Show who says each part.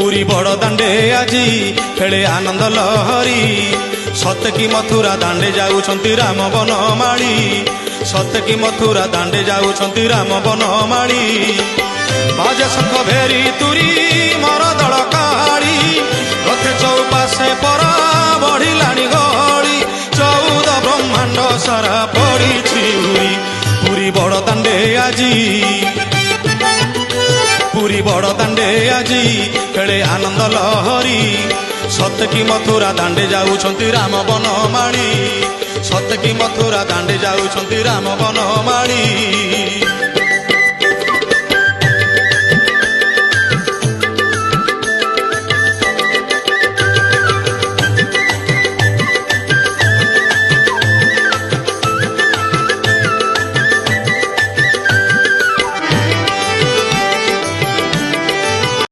Speaker 1: ପୁରୀ ବଡ଼ ଦାଣ୍ଡେ ଆଜି ଖେଳେ ଆନନ୍ଦ ଲହରୀ। ସତେ କି ମଥୁରା ଦାଣ୍ଡେ ଯାଉଛନ୍ତି ରାମ ବନମାଳୀ। ସତେ କି ମଥୁରା ଦାଣ୍ଡେ ଯାଉଛନ୍ତି ରାମ ବନମାଳୀ। ବାଜେ ଶଙ୍ଖ ଭେରି ତୁରୀ ମର ଦଳ କାଳି। ରଥେ ଚଉପାଶେ ପରା ବଢିଲାଣି ଗହଳି। 14 ବ୍ରହ୍ମାଣ୍ଡ ସାରା ପଡ଼ିଛି ଉରି। ପୁରୀ ବଡ଼ ଦାଣ୍ଡେ ଆଜି ପୁରୀ ବଡ଼ ଦାଣ୍ଡେ ଆଜି ଖେଳେ ଆନନ୍ଦ ଲହରୀ। ସତେ କି ମଥୁରା ଦାଣ୍ଡେ ଯାଉଛନ୍ତି ରାମ ବନମାଳୀ। ସତେ କି ମଥୁରା ଦାଣ୍ଡେ ଯାଉଛନ୍ତି ରାମ ବନମାଳୀ।